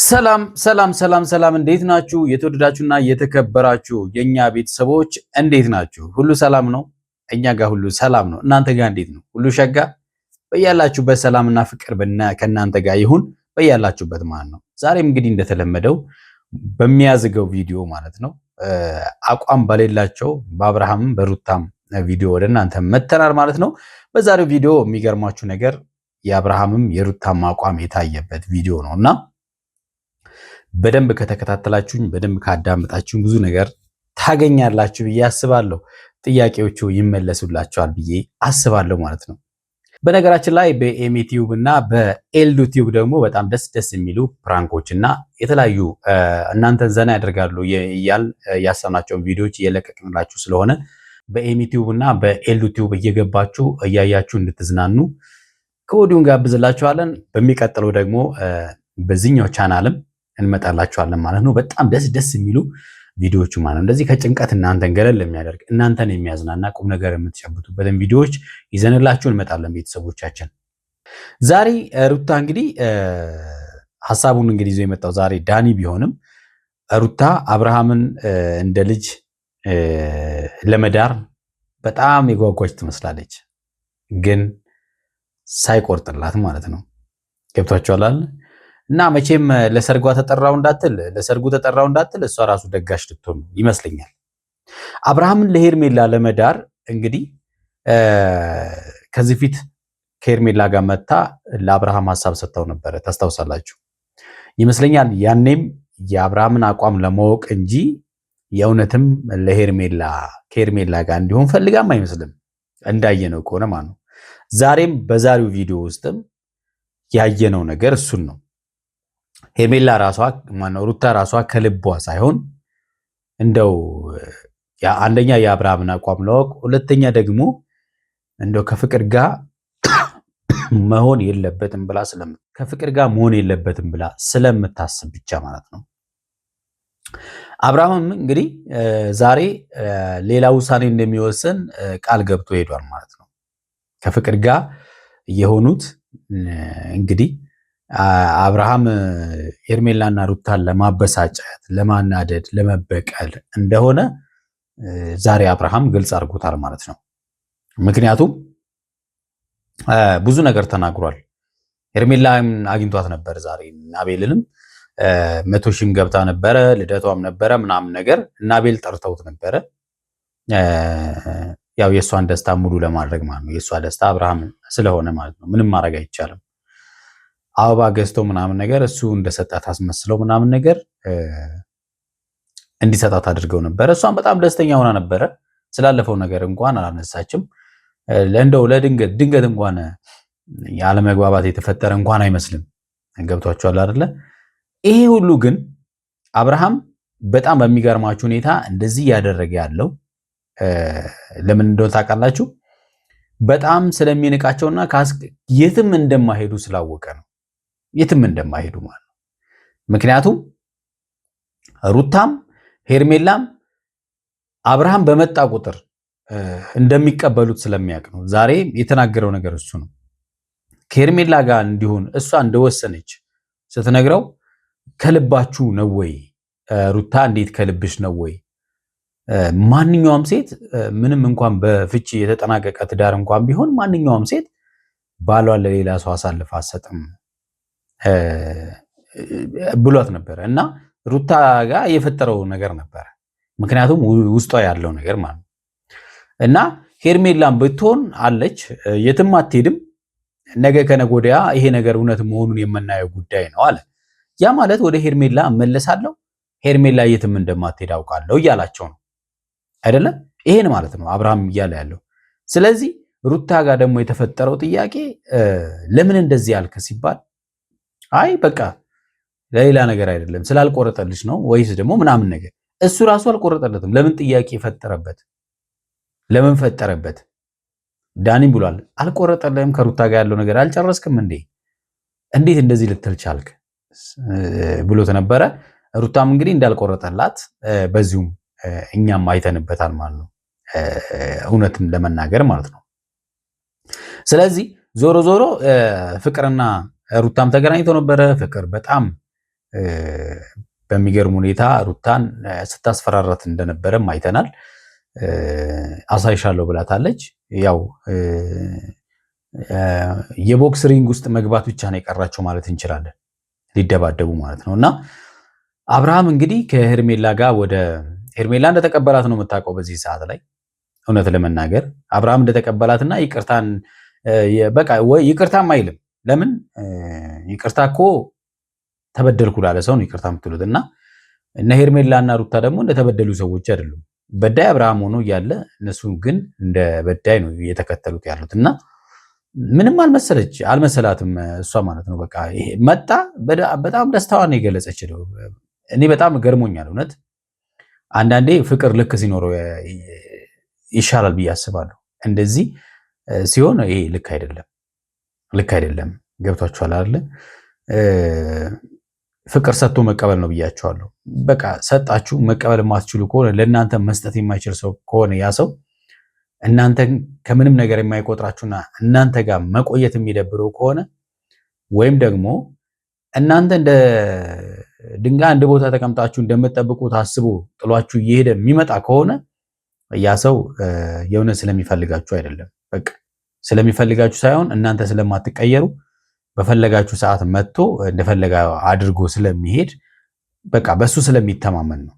ሰላም ሰላም ሰላም ሰላም፣ እንዴት ናችሁ? የተወደዳችሁና የተከበራችሁ የኛ ቤተሰቦች እንዴት ናችሁ? ሁሉ ሰላም ነው? እኛ ጋር ሁሉ ሰላም ነው። እናንተ ጋር እንዴት ነው? ሁሉ ሸጋ? በያላችሁበት ሰላምና ፍቅር ከእናንተ ጋር ይሁን በያላችሁበት ማለት ነው። ዛሬም እንግዲህ እንደተለመደው በሚያዝገው ቪዲዮ ማለት ነው አቋም በሌላቸው በአብርሃምም በሩታም ቪዲዮ ወደ እናንተ መተናል ማለት ነው። በዛሬው ቪዲዮ የሚገርማችሁ ነገር የአብርሃምም የሩታም አቋም የታየበት ቪዲዮ ነውና በደንብ ከተከታተላችሁኝ በደንብ ካዳመጣችሁኝ ብዙ ነገር ታገኛላችሁ ብዬ አስባለሁ። ጥያቄዎቹ ይመለሱላችኋል ብዬ አስባለሁ ማለት ነው። በነገራችን ላይ በኤሚቲዩብ እና በኤልዱ ቲዩብ ደግሞ በጣም ደስ የሚሉ ፕራንኮች እና የተለያዩ እናንተን ዘና ያደርጋሉ እያል ያሰናቸውን ቪዲዮዎች እየለቀቅንላችሁ ስለሆነ በኤሚቲዩብ እና በኤልዱ ቲዩብ እየገባችሁ እያያችሁ እንድትዝናኑ ከወዲሁ ጋብዝላችኋለን። በሚቀጥለው ደግሞ በዚህኛው ቻናልም እንመጣላችኋለን ማለት ነው። በጣም ደስ የሚሉ ቪዲዮዎች ማለት ነው። እንደዚህ ከጭንቀት እናንተን ገለል የሚያደርግ እናንተን የሚያዝናና ቁም ነገር የምትጨብጡበትን ቪዲዮዎች ይዘንላችሁ እንመጣለን ቤተሰቦቻችን። ዛሬ ሩታ እንግዲህ ሐሳቡን እንግዲህ ይዞ የመጣው ዛሬ ዳኒ ቢሆንም ሩታ አብርሃምን እንደ ልጅ ለመዳር በጣም የጓጓች ትመስላለች፣ ግን ሳይቆርጥላት ማለት ነው። ገብቷችኋል? እና መቼም ለሰርጉ ተጠራው እንዳትል እሷ ራሱ ደጋሽ ልትሆን ይመስለኛል። አብርሃምን ለሄርሜላ ለመዳር እንግዲህ ከዚህ ፊት ከሄርሜላ ጋር መታ ለአብርሃም ሐሳብ ሰጥተው ነበረ፣ ታስታውሳላችሁ ይመስለኛል። ያኔም የአብርሃምን አቋም ለማወቅ እንጂ የእውነትም ከሄርሜላ ጋር እንዲሆን ፈልጋም አይመስልም፣ እንዳየነው ከሆነ ማለት ነው። ዛሬም በዛሬው ቪዲዮ ውስጥም ያየነው ነገር እሱን ነው። ሄርሜላ ራሷ ሩታ ራሷ ከልቧ ሳይሆን እንደው አንደኛ የአብርሃምን አቋም ለወቅ፣ ሁለተኛ ደግሞ እንደው ከፍቅር ጋር መሆን የለበትም ብላ ስለምታስብ ብቻ ማለት ነው። አብርሃምም እንግዲህ ዛሬ ሌላ ውሳኔ እንደሚወስን ቃል ገብቶ ሄዷል ማለት ነው። ከፍቅር ጋር የሆኑት እንግዲህ አብርሃም ሄርሜላና ሩታን ለማበሳጨት፣ ለማናደድ፣ ለመበቀል እንደሆነ ዛሬ አብርሃም ግልጽ አድርጎታል ማለት ነው። ምክንያቱም ብዙ ነገር ተናግሯል። ሄርሜላን አግኝቷት ነበር ዛሬ፣ አቤልንም 100 ሺህም ገብታ ነበረ፣ ልደቷም ነበረ ምናምን ነገር እና አቤል ጠርተውት ነበረ። ያው የእሷን ደስታ ሙሉ ለማድረግ ማለት ነው። የእሷ ደስታ አብርሃም ስለሆነ ማለት ነው። ምንም ማድረግ አይቻልም። አበባ ገዝቶ ምናምን ነገር እሱ እንደሰጣት አስመስለው ምናምን ነገር እንዲሰጣት አድርገው ነበረ። እሷን በጣም ደስተኛ ሆና ነበረ። ስላለፈው ነገር እንኳን አላነሳችም። እንደው ድንገት እንኳን ያለመግባባት የተፈጠረ እንኳን አይመስልም። ገብቷችኋል አይደለ? ይሄ ሁሉ ግን አብርሃም በጣም በሚገርማችሁ ሁኔታ እንደዚህ እያደረገ ያለው ለምን እንደሆነ ታውቃላችሁ? በጣም ስለሚንቃቸውና የትም እንደማይሄዱ ስላወቀ ነው። የትም እንደማይሄዱ ማለት ነው። ምክንያቱም ሩታም ሄርሜላም አብርሃም በመጣ ቁጥር እንደሚቀበሉት ስለሚያውቅ ነው። ዛሬ የተናገረው ነገር እሱ ነው። ከሄርሜላ ጋር እንዲሆን እሷ እንደወሰነች ስትነግረው ከልባችሁ ነው ወይ ሩታ? እንዴት ከልብሽ ነው ወይ? ማንኛውም ሴት ምንም እንኳን በፍቺ የተጠናቀቀ ትዳር እንኳን ቢሆን ማንኛውም ሴት ባሏን ለሌላ ሰው አሳልፋ አትሰጥም ብሏት ነበረ እና ሩታ ጋር የፈጠረው ነገር ነበረ። ምክንያቱም ውስጧ ያለው ነገር ማለት ነው። እና ሄርሜላም ብትሆን አለች፣ የትም አትሄድም። ነገ ከነገ ወዲያ ይሄ ነገር እውነት መሆኑን የምናየው ጉዳይ ነው አለ። ያ ማለት ወደ ሄርሜላ እመለሳለሁ፣ ሄርሜላ የትም እንደማትሄድ አውቃለሁ እያላቸው ነው አይደለም? ይሄን ማለት ነው አብርሃም እያለ ያለው። ስለዚህ ሩታ ጋር ደግሞ የተፈጠረው ጥያቄ ለምን እንደዚህ ያልክ ሲባል አይ በቃ ለሌላ ነገር አይደለም ስላልቆረጠልሽ ነው ወይስ ደግሞ ምናምን ነገር። እሱ ራሱ አልቆረጠለትም። ለምን ጥያቄ ፈጠረበት? ለምን ፈጠረበት? ዳኒም ብሏል አልቆረጠልህም፣ ከሩታ ጋር ያለው ነገር አልጨረስክም እንዴ? እንዴት እንደዚህ ልትል ቻልክ ብሎት ነበረ። ሩታም እንግዲህ እንዳልቆረጠላት በዚሁም እኛም አይተንበታል ማለት ነው፣ እውነትም ለመናገር ማለት ነው። ስለዚህ ዞሮ ፍቅርና ሩታም ተገናኝተው ነበረ። ፍቅር በጣም በሚገርም ሁኔታ ሩታን ስታስፈራራት እንደነበረም አይተናል። አሳይሻለሁ ብላታለች። ያው የቦክስ ሪንግ ውስጥ መግባት ብቻ ነው የቀራቸው ማለት እንችላለን፣ ሊደባደቡ ማለት ነው። እና አብርሃም እንግዲህ ከሄርሜላ ጋር ወደ ሄርሜላ እንደተቀበላት ነው የምታውቀው በዚህ ሰዓት ላይ እውነት ለመናገር አብርሃም እንደተቀበላትና ይቅርታን በቃ ወይ ይቅርታም አይልም። ለምን ይቅርታ እኮ ተበደልኩ ላለ ሰው ነው ይቅርታ የምትሉት። እና እነ ሄርሜላና ሩታ ደግሞ እንደተበደሉ ሰዎች አይደሉም። በዳይ አብርሃም ሆኖ እያለ እነሱ ግን እንደ በዳይ ነው እየተከተሉት ያሉት። እና ምንም አልመሰላትም እሷ ማለት ነው። በቃ ይሄ መጣ። በጣም ደስታዋን የገለጸች ነው። እኔ በጣም ገርሞኛል እውነት። አንዳንዴ ፍቅር ልክ ሲኖረው ይሻላል ብዬ አስባለሁ። እንደዚህ ሲሆን ይሄ ልክ አይደለም። ገብቷችኋል አይደለ? ፍቅር ሰጥቶ መቀበል ነው ብያቸዋለሁ። በቃ ሰጣችሁ መቀበል የማትችሉ ከሆነ ለእናንተ መስጠት የማይችል ሰው ከሆነ ያ ሰው እናንተን ከምንም ነገር የማይቆጥራችሁና እናንተ ጋር መቆየት የሚደብረው ከሆነ ወይም ደግሞ እናንተ እንደ ድንጋይ አንድ ቦታ ተቀምጣችሁ እንደምትጠብቁ ታስቦ ጥሏችሁ እየሄደ የሚመጣ ከሆነ ያ ሰው የእውነት ስለሚፈልጋችሁ አይደለም። በቃ ስለሚፈልጋችሁ ሳይሆን እናንተ ስለማትቀየሩ በፈለጋችሁ ሰዓት መጥቶ እንደፈለጋ አድርጎ ስለሚሄድ በቃ በሱ ስለሚተማመን ነው።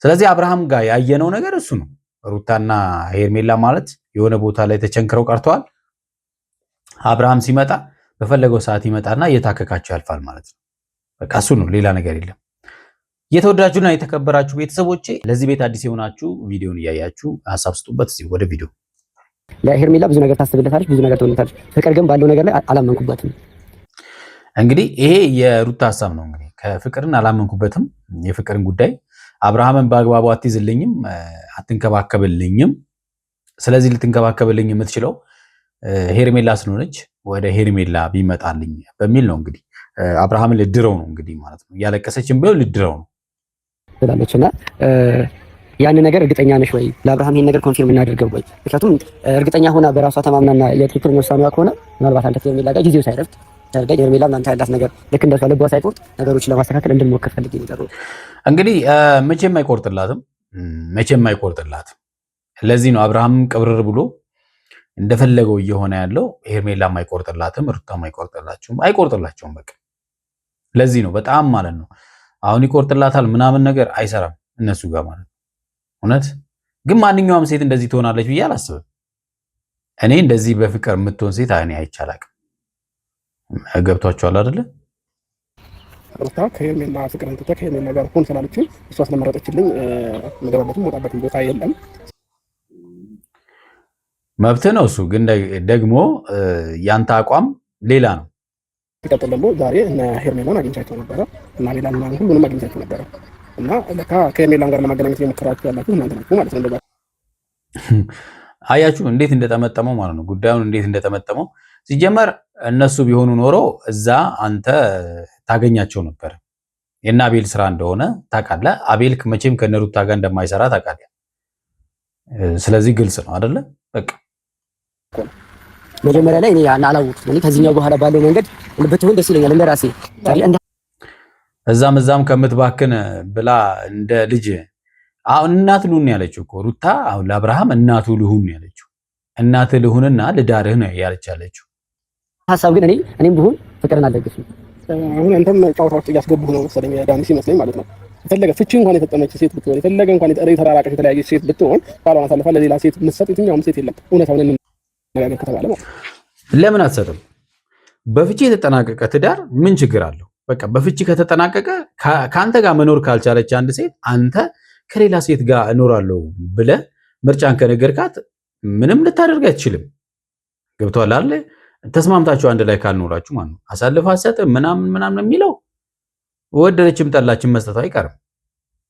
ስለዚህ አብርሃም ጋር ያየነው ነገር እሱ ነው። ሩታና ሄርሜላ ማለት የሆነ ቦታ ላይ ተቸንክረው ቀርተዋል። አብርሃም ሲመጣ በፈለገው ሰዓት ይመጣና እየታከካቸው ያልፋል ማለት ነው። በቃ እሱ ነው፣ ሌላ ነገር የለም። የተወዳጁና የተከበራችሁ ቤተሰቦቼ ለዚህ ቤት አዲስ የሆናችሁ ቪዲዮን እያያችሁ ሀሳብ ስጡበት። እስቲ ወደ ቪዲዮ። ለሄርሜላ ብዙ ነገር ታስብለታለች፣ ብዙ ነገር ትሆንለታለች። ፍቅር ግን ባለው ነገር ላይ አላመንኩበትም። እንግዲህ ይሄ የሩታ ሀሳብ ነው። እንግዲህ ከፍቅርን አላመንኩበትም። የፍቅርን ጉዳይ አብርሃምን በአግባቡ አትይዝልኝም፣ አትንከባከብልኝም። ስለዚህ ልትንከባከብልኝ የምትችለው ሄርሜላ ስለሆነች ወደ ሄርሜላ ቢመጣልኝ በሚል ነው። እንግዲህ አብርሃምን ልድረው ነው እንግዲህ ማለት ነው። እያለቀሰችም ቢሆን ልድረው ነው ብላለችና ያን ነገር እርግጠኛ ነሽ ወይ? ለአብርሃም ይሄን ነገር ኮንፊርም እናደርገው ወይ? ምክንያቱም እርግጠኛ ሆና በራሷ ተማምናና የትክክለኛ ውሳኔዋ ከሆነ ምናልባት አንተ ሄርሜላ ጋር ጊዜው ሳይረፍት ታርገኝ ሄርሜላ እናንተ ያላት ነገር ልክ እንደሷ ልቧ ሳይቆርጥ ነገሮችን ለማስተካከል እንድንሞክር ፈልጌ ነው። እንግዲህ መቼም አይቆርጥላትም። ለዚህ ነው አብርሃም ቅብርር ብሎ እንደፈለገው እየሆነ ያለው። ሄርሜላም አይቆርጥላትም፣ ሩታም አይቆርጥላቸውም። በቃ ለዚህ ነው በጣም ማለት ነው አሁን ይቆርጥላታል ምናምን ነገር አይሰራም እነሱ ጋር ማለት ነው። እውነት ግን ማንኛውም ሴት እንደዚህ ትሆናለች ብዬ አላስብም። እኔ እንደዚህ በፍቅር የምትሆን ሴት እኔ አይቻላቅም። ገብቷቸዋል አይደለ? ሩታ ከሄርሜላ ፍቅር እንትን ከሄርሜላ ጋር ሆን ስላለችኝ እሷ ስለመረጠችልኝ መገባበትም ወጣበትም ቦታ የለም። መብት ነው እሱ። ግን ደግሞ ያንተ አቋም ሌላ ነው። ሲቀጥል ደግሞ ዛሬ እነ ሄርሜላን አግኝቻቸው ነበረ እና ሌላን ሁሉንም አግኝቻቸው ነበረ እና ለካ ከሄርሜላን ጋር ለማገናኘት የሞከራችሁ ያላችሁ እናንተ ናችሁ ማለት ነው። እንደዛ አያችሁ እንዴት እንደተመጠመው ማለት ነው። ጉዳዩን እንዴት እንደተመጠመው ሲጀመር እነሱ ቢሆኑ ኖሮ እዛ አንተ ታገኛቸው ነበር። የና አቤል ስራ እንደሆነ ታውቃለህ። አቤል መቼም ከነሩታ ጋር እንደማይሰራ ታውቃለህ። ስለዚህ ግልጽ ነው አይደለ? በቃ መጀመሪያ ላይ እኔ አላወቅሁትም። እኔ ከዚህኛው በኋላ ባለው መንገድ ብትሆን ደስ ይለኛል እንደራሴ። እዛም ከምትባክን ብላ እንደ ልጅ አሁን እናት ልሁን ያለችው እኮ ሩታ። አሁን ለአብርሃም እናቱ ልሁን ያለችው እናት ልሁንና ልዳርህ ነው ያለችው ሐሳብ። ግን እኔም ብሆን ፍቅርን አልደግፍም። አሁን አንተም ጨዋታዎች እያስገቡህ ነው መሰለኝ ዳኒ ሲመስለኝ ማለት ነው። የፈለገ ፍቺ እንኳን የፈጸመች ሴት ብትሆን የፈለገ እንኳን የተራራቀች የተለያየች ሴት ብትሆን ባሏን አሳልፋ ለሌላ ሴት የምትሰጥ የትኛውም ሴት የለም። እውነታውን እንነጋገር ከተባለ ማለት ለምን አትሰጥም? በፍቺ የተጠናቀቀ ትዳር ምን ችግር አለው? በቃ በፍቺ ከተጠናቀቀ ከአንተ ጋር መኖር ካልቻለች አንድ ሴት አንተ ከሌላ ሴት ጋር እኖራለሁ ብለህ ምርጫን ከነገርካት ምንም ልታደርግ አትችልም። ገብቶሃል አይደል? ተስማምታችሁ አንድ ላይ ካልኖራችሁ ማለት ነው። አሳልፈህ አትሰጥም ምናምን የሚለው ወደደችም ጠላችም መስጠቱ አይቀርም።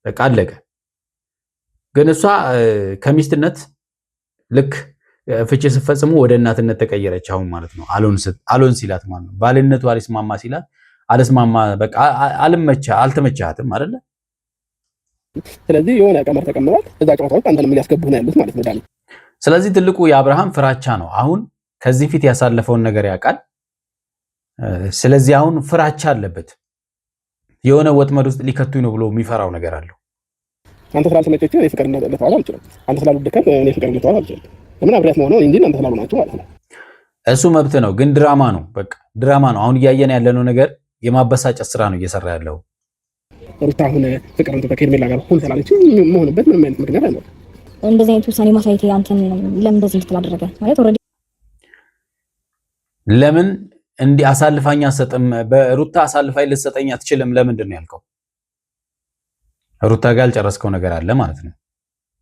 በቃ አለቀ። ግን እሷ ከሚስትነት ልክ ፍቺ ስትፈጽሙ ወደ እናትነት ተቀየረች አሁን ማለት ነው። አሎን ሲላት ማለት ነው። ባልነቱ አልስማማ ሲላት አልስማማ በቃ አልተመቻትም አይደለ? ስለዚህ የሆነ ቀመር ተቀምጧል። እዛ ጨዋታዎች አንተን ምን ሊያስገቡህ ነው ያሉት ማለት ነው ዳኒ። ስለዚህ ትልቁ የአብርሃም ፍራቻ ነው። አሁን ከዚህ ፊት ያሳለፈውን ነገር ያውቃል። ስለዚህ አሁን ፍራቻ አለበት። የሆነ ወጥመድ ውስጥ ሊከቱኝ ነው ብሎ የሚፈራው ነገር አለው። አንተ ስላልተመቸች እኔ ፍቅር ልተዋት አልችልም። አንተ ስላልወደድከኝ እኔ ፍቅር ልተዋት አልችልም። ለምን አብሬያት መሆን እንጂ እናንተ ስላልሆናችሁ ማለት ነው። እሱ መብት ነው፣ ግን ድራማ ነው። በቃ ድራማ ነው። አሁን እያየን ያለነው ነገር የማበሳጨት ስራ ነው እየሰራ ያለው። ሩታ አሁን ፍቅር እንትን ከሄርሜላ ጋር ሁን ስላለች መሆንበት ምንም አይነት ምክንያት አይኖርም። እንደዚህ አይነት ውሳኔ ማሳየት አንተን ለምን እንደዚህ እንድትል አደረገ ማለት ኦልሬዲ ለምን እንዲህ አሳልፋኝ አትሰጥም? በሩታ አሳልፋኝ ልትሰጠኝ አትችልም። ለምንድን ነው ያልከው? ሩታ ጋር ያልጨረስከው ነገር አለ ማለት ነው።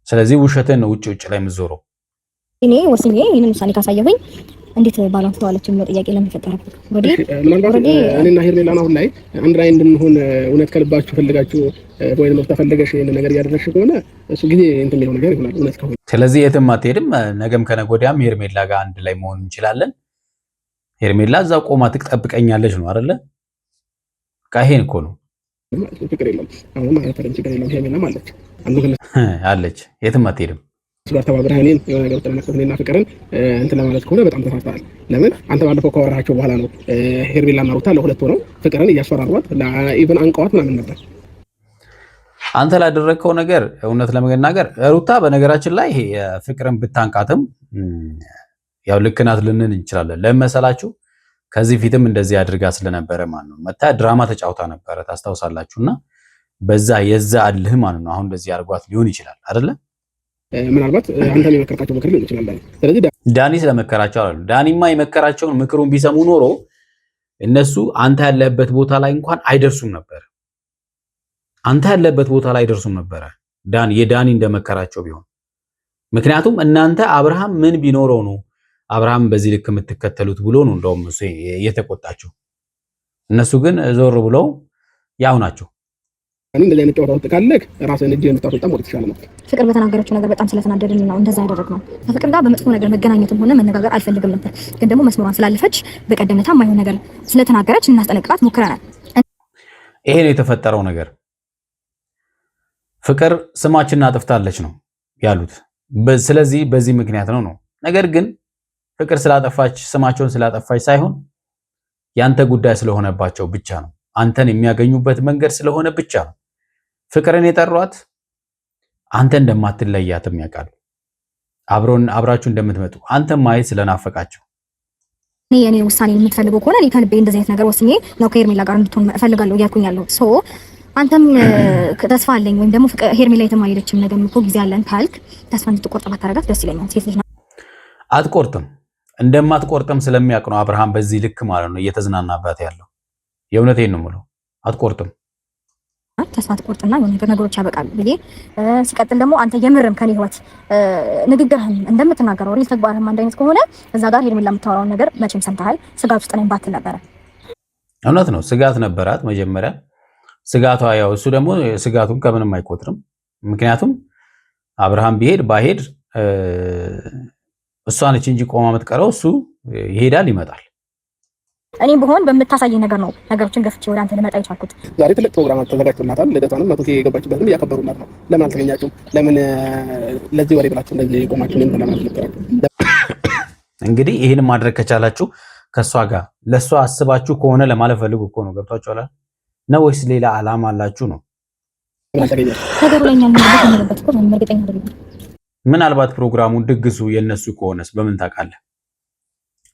ስለዚህ ውሸትን ነው ውጭ ላይ የምትዞረው። እኔ ወስኜ ይሄንን ውሳኔ ካሳየሁኝ እንዴት ባላንስ ተዋለች የሚለው ጥያቄ ለምን ፈጠረብህ? ምናልባት እኔና ሄርሜላ አሁን ላይ አንድ ላይ እንድንሆን እውነት ከልባችሁ ፈልጋችሁ ወይም ነው ተፈልገሽ ይሄን ነገር እያደረግሽ ከሆነ እሱ ጊዜ እንትን የሚለው ነገር ይሆናል እውነት ከሆነ። ስለዚህ የትም አትሄድም። ነገም ከነገ ወዲያም ሄርሜላ ጋር አንድ ላይ መሆን እንችላለን። ሄርሜላ እዛ ቆማ ትጠብቀኛለች ነው አይደለ? ይሄን እኮ ነው። ፍቅር የለም አሁን ማለት ነው። ችግር የለም ሄርሜላም አለች አለች። የትም አትሄድም። ጋር ተባብረህ እኔን የሆነ ነገር ተነስተህ እኔና ፍቅርን እንትን ለማለት ከሆነ በጣም ተሳስተሃል። ለምን አንተ ባለፈው ካወራሃቸው በኋላ ነው ሄርሜላና ሩታ ለሁለት ሆነው ፍቅርን እያስፈራሯት ኢቭን አንቀዋት ምናምን ነበር። አንተ ላደረግከው ነገር እውነት ለመናገር ሩታ በነገራችን ላይ ይሄ ፍቅርን ብታንቃትም ያው ልክ ናት ልንል እንችላለን። ለመሰላችሁ ከዚህ ፊትም እንደዚህ አድርጋ ስለነበረ ማለት ነው መታ ድራማ ተጫውታ ነበረ ታስታውሳላችሁና በዛ የዛ አልህ ማለት ነው። አሁን እንደዚህ አድርጓት ሊሆን ይችላል አይደለ? ምናልባት አንተም የመከራቸው ምክር ሊሆን ይችላል። ስለዚህ ዳኒ ስለመከራቸው አሉ። ዳኒማ የመከራቸውን ምክሩን ቢሰሙ ኖሮ እነሱ አንተ ያለበት ቦታ ላይ እንኳን አይደርሱም ነበር። አንተ ያለበት ቦታ ላይ አይደርሱም ነበር የዳኒ እንደመከራቸው ቢሆን። ምክንያቱም እናንተ አብርሃም ምን ቢኖረው ነው አብርሃም በዚህ ልክ የምትከተሉት ብሎ ነው እንደውም እሱ የተቆጣቸው። እነሱ ግን ዞር ብለው ያው ናቸው። እኔ እንደዚህ አይነት ጨዋታ ውስጥ ካለክ ራስህን እጅህን ብታስወጣ ሞት ይችላል ነው። ፍቅር በተናገረችው ነገር በጣም ስለተናደድን ነው እንደዛ ያደረግነው። ከፍቅር ጋር በመጥፎ ነገር መገናኘትም ሆነ መነጋገር አልፈልግም ነበር፣ ግን ደግሞ መስመሯን ስላለፈች በቀደምታ የማይሆን ነገር ስለተናገረች እናስጠነቅቃት ሞክረናል። ይሄ ነው የተፈጠረው ነገር። ፍቅር ስማችንን አጥፍታለች ነው ያሉት። ስለዚህ በዚህ ምክንያት ነው። ነገር ግን ፍቅር ስላጠፋች ስማቸውን ስላጠፋች ሳይሆን ያንተ ጉዳይ ስለሆነባቸው ብቻ ነው። አንተን የሚያገኙበት መንገድ ስለሆነ ብቻ ነው። ፍቅርን የጠሯት አንተ እንደማትለያትም ያውቃሉ። አብራችሁ እንደምትመጡ አንተም ማየት ስለናፈቃቸው እኔ ውሳኔ የምትፈልገው ከሆነ እኔ ከልቤ እንደዚህ አይነት ነገር ወስኜ ነው ከሄርሜላ ጋር እንድትሆን እፈልጋለሁ እያልኩኝ ያለው ሶ አንተም ተስፋ አለኝ ወይም ደግሞ ሄርሜላ የትም አልሄደችም ነገም እኮ ጊዜ አለን ካልክ ተስፋ እንድትቆርጥ ባታረጋት ደስ ይለኛል። ሴት ልጅ አትቆርጥም። እንደማትቆርጥም ስለሚያውቅ ነው አብርሃም በዚህ ልክ ማለት ነው እየተዝናናባት ያለው። የእውነቴን ነው የምለው፣ አትቆርጥም። ተስፋ ትቆርጥና የሆነ ነገሮች ያበቃሉ ብዬ ሲቀጥል ደግሞ አንተ የምርም ከኔ ህይወት ንግግርህም እንደምትናገረው ሪል ተግባርህም አንድ አይነት ከሆነ እዛ ጋር ሄርሜላ የምታወራውን ነገር መቼም ሰምተሃል። ስጋት ውስጥ ነኝ ባትል ነበረ። እውነት ነው፣ ስጋት ነበራት መጀመሪያ ስጋቷ። ያው እሱ ደግሞ ስጋቱን ከምንም አይቆጥርም። ምክንያቱም አብርሃም ቢሄድ ባሄድ እሷ ነች እንጂ ቆማ የምትቀረው፣ እሱ ይሄዳል ይመጣል። እኔም በሆን በምታሳየኝ ነገር ነው ነገሮችን ገፍቼ ወደ አንተ ልመጣ የቻልኩት። ዛሬ ትልቅ ፕሮግራም ተዘጋጅቶላታል። ልደቷንም 100K የገባችበትም እያከበሩላት ነው። ለምን አልተገኛችሁም? ለምን ለዚህ ወሬ ብላችሁ እንደዚህ ቆማችሁ ምን ለማለት ልትራችሁ? እንግዲህ ይሄን ማድረግ ከቻላችሁ ከሷ ጋር ለሷ አስባችሁ ከሆነ ለማለት ፈልጉ እኮ ነው። ገብቷችኋል ነው ወይስ ሌላ አላማ አላችሁ ነው? ነገሩ ላይ እኛም ማለት እኮ ነው እርግጠኛ አይደለም። ምናልባት ፕሮግራሙ ድግሱ የነሱ ከሆነስ በምን ታውቃለህ?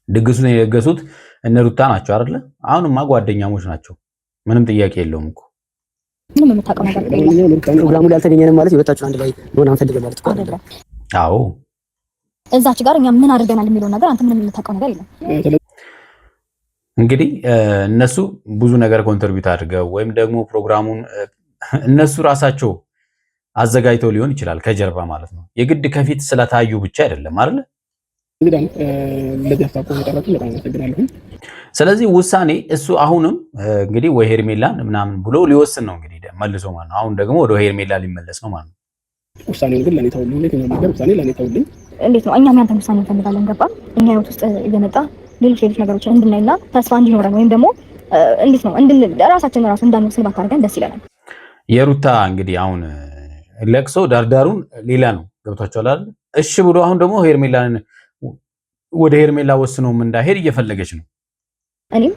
ድግሱን የደገሱት እነ ሩታ ናቸው አይደለ? አሁንማ ጓደኛሞች ናቸው። ምንም ጥያቄ የለውም እኮ። ምንም የምታውቀው ነገር የለም። ፕሮግራሙ ላይ አልተገኘንም ማለት የወጣችሁ አንድ ላይ ሆነ አንፈልገን ማለት እኮ አይደለም። አዎ እዛች ጋር እኛ ምን አድርገናል የሚለው ነገር አንተ ምንም የምታውቀው ነገር የለም። እንግዲህ እነሱ ብዙ ነገር ኮንትሪቢዩት አድርገው ወይም ደግሞ ፕሮግራሙን እነሱ ራሳቸው አዘጋጅተው ሊሆን ይችላል ከጀርባ ማለት ነው። የግድ ከፊት ስለታዩ ብቻ አይደለም አይደል? ስለዚህ ውሳኔ እሱ አሁንም እንግዲህ ወይ ሄርሜላን ምናምን ብሎ ሊወስን ነው እንግዲህ መልሶ ማለት ነው። አሁን ደግሞ ወደ ሄርሜላ ሊመለስ ነው ማለት ነው። ውሳኔውን ግን ለኔ ተውልኝ። ለኔ ነገር ውሳኔ ለኔ ተውልኝ። እንዴት ነው እኛም ያንተን ውሳኔ እንፈልጋለን። ገባ? እኛ ህይወት ውስጥ እየመጣ ሌሎች ነገሮችን እንድናይና ተስፋ እንዲኖረን ወይም ደግሞ እንዴት ነው ራሳችን ራሱ እንዳንወስን ባታረገን ደስ ይለናል። የሩታ እንግዲህ አሁን ለቅሶ ዳርዳሩን ሌላ ነው። ገብቷችኋል አይደል? እሺ ብሎ አሁን ደግሞ ሄርሜላን ወደ ሄርሜላ ወስኖም እንዳሄድ እየፈለገች ነው። እኔም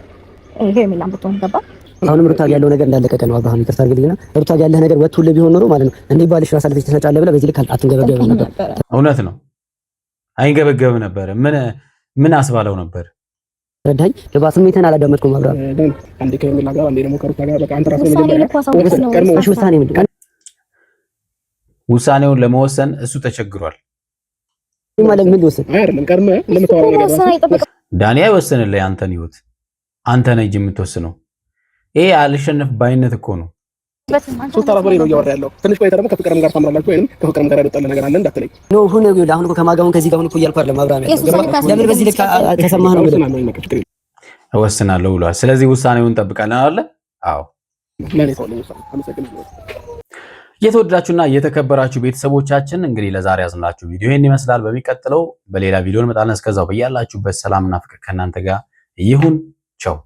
ሄርሜላን ብትሆን ገባ አሁንም ሩታ ጋር ያለው ነገር እንዳለቀቀ ነው። አብርሃም ይቅርታ አድርግልኝና ሩታ ጋር ያለህ ነገር ወጥቶልህ ቢሆን ኖሮ ማለት ነው እንዴ ባልሽ ራስ አልፈሽ ተሰጫለህ ብለህ በዚህ ልክ አትንገበገብም ነበር። እውነት ነው፣ አይንገበገብም ነበር። ምን አስባለው ነበር? ረዳኝ ለባስ ስሜትን አላዳመጥኩም። አብርሃም አንዴ ከሚላ ጋር አንዴ ደግሞ ከሩታ ጋር በቃ አንተ ራስህ መጀመሪያ ውሳኔውን ለመወሰን እሱ ተቸግሯል ማለት ምን ልወስን አይደለም ቀድመህ ለምታወራው ነገር ዳኒ አይወስንልህ። አንተን ህይወት አንተ ነህ እንጂ የምትወስነው። ይሄ አልሸነፍ ባይነት እኮ ነው። ሶስት አራት ወሬ ነው እያወራ ያለው። ትንሽ ቆይተህ ደግሞ ከፍቅርም ጋር ታምራላችሁ ወይንም ከፍቅርም ጋር ያወጣለ ነገር አለ እንዳትለኝ ነው። ሁን ነው አሁን እኮ ከማጋውን ከዚህ ጋር እኮ እያልኩ አይደለም። አብርሃም ለምን በዚህ ልክ ተሰማህ ነው ብለህ እወስናለሁ ብሏል። ስለዚህ ውሳኔውን እንጠብቃለን አይደል? አዎ ለኔ ሰው ለኔ ሰው አመሰግናለሁ። የተወደዳችሁና የተከበራችሁ ቤተሰቦቻችን እንግዲህ ለዛሬ ያዝናችሁ ቪዲዮ ይሄን ይመስላል። በሚቀጥለው በሌላ ቪዲዮ እንመጣለን። እስከዛው በያላችሁበት ሰላምና ፍቅር ከእናንተ ጋር ይሁን። ቻው